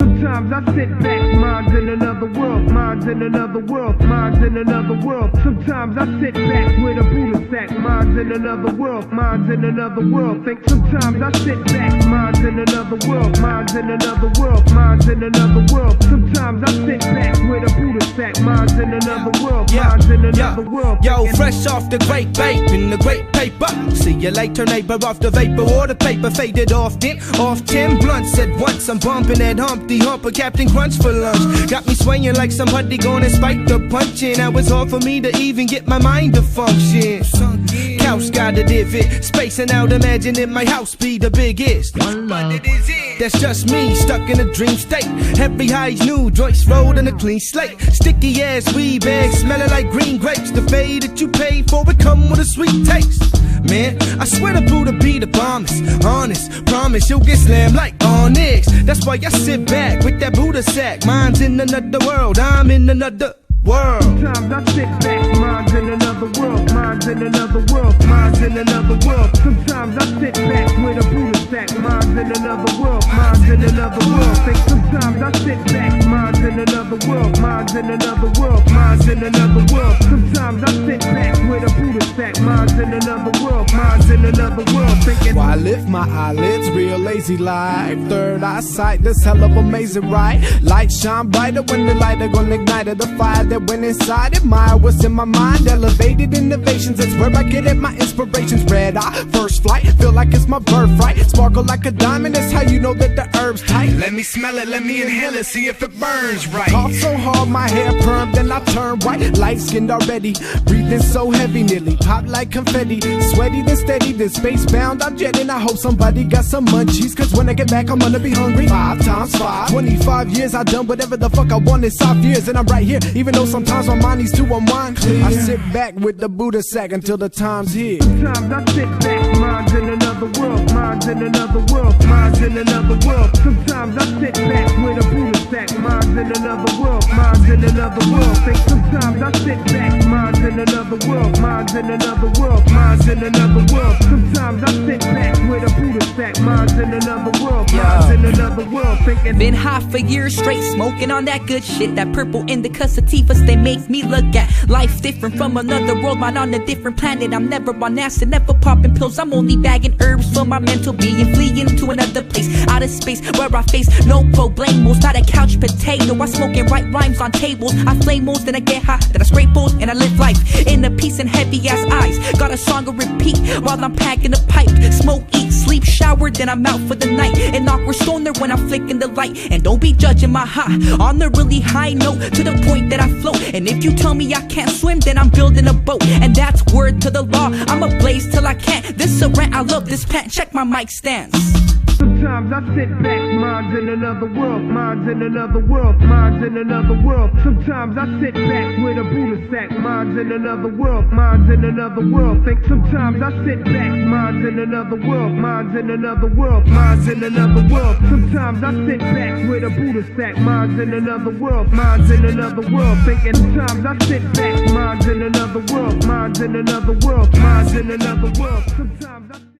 Sometimes I sit back, minds in another world, minds in another world, minds in another world. Sometimes I sit back with a Buddha sack, minds in another world, minds in another world. Think sometimes I sit back, minds in another world, minds in another world, minds in another world. Sometimes I sit back with a Buddha sack, minds in another world, minds in another world. Yo, fresh off the great babe in the great paper. See you later, neighbor, off the vapor or the paper. Faded off 10 blunts at once. I'm bumping that Humpty Hump of Captain Crunch for lunch. Got me swinging like somebody gonna spike the punch. And now it's hard for me to even get my mind to function. Couch got a divot, spacing out, imagining my house be the biggest. That's just me, stuck in a dream state. Every high's new, joints rolled in a clean slate. Sticky ass weed bags, smelling like green grapes. The fade that you paid for it come with a sweet taste. Man, I swear the Buddha be the bombest. Honest, promise you'll get slammed like Onyx. That's why I sit back with that Buddha sack. Mine's in another world, I'm in another world. Sometimes I sit back, minds in another world, minds in another world, minds in another world. Sometimes I sit back with a Buddha sack, minds in another world, minds in another world. Think sometimes I sit back, minds in another world, minds in another world, minds in another world. Sometimes I sit back with a Buddha sack, minds in another world, minds in another world. Thinking while I lift my eyelids, real lazy life. Third eyesight, this hell of amazing, right? Lights shine brighter when the lighter gonna ignite the fire that went inside. Admire what's in my mind. Elevated innovations, that's where I get it. My inspirations, red eye, first flight. Feel like it's my birthright. Sparkle like a diamond, that's how you know that the herb's tight. Let me smell it, let me inhale it, see if it burns right. Cough so hard, my hair permed, then I turn white. Light skinned already, breathing so heavy, nearly pop like confetti. Sweaty then steady, then space bound, I'm jetting. I hope somebody got some munchies, cause when I get back I'm gonna be hungry. 5 times 5, 25 years I done whatever the fuck I want in soft years. And I'm right here, even though sometimes my mind needs to unwind. I sit back with the Buddha sack until the time's here. sometimes I sit back, minds in another world, minds in another world, minds in another world. Sometimes I sit back with a Buddha sack, minds in another world, minds in another world. Think sometimes I sit back, minds in another world, minds in another world, minds in another world. Sometimes I sit back with a Buddha sack, minds in another world, minds in another world. Thinking been high for years straight, smoking on that good shit. That purple indica sativas, they make me look at life different from another world, mine on a different planet. I'm never on acid, never popping pills. I'm only bagging herbs for my mental being, fleeing to another place, out of space where I face no problemos. Not a couch potato, I smoking right rhymes on tables. I flame most, then I get high, then I scrape balls, and I live life in a peace and heavy ass eyes. Got a song on repeat while I'm packing a pipe. Smoke, eat, sleep, shower, then I'm out for the night. An awkward stoner when I'm flicking the light. And don't be judging my high on the really high note, to the point that I float. And if you tell me I can't swim, then I'm building a boat. And that's word to the law, I'm a blaze till I can't. This a rant, I love this pant, check my mic stance. sometimes I sit back, minds in another world, minds in another world, minds in another world. Sometimes I sit back with a Buddha sack, minds in another world, minds in another world. Think sometimes I sit back, minds in another world, minds in another world, minds in another world. Sometimes I sit back with a Buddha sack, minds in another world, minds in another world. Thinking sometimes I sit back, minds in another world, minds in another world, minds in another world. Sometimes I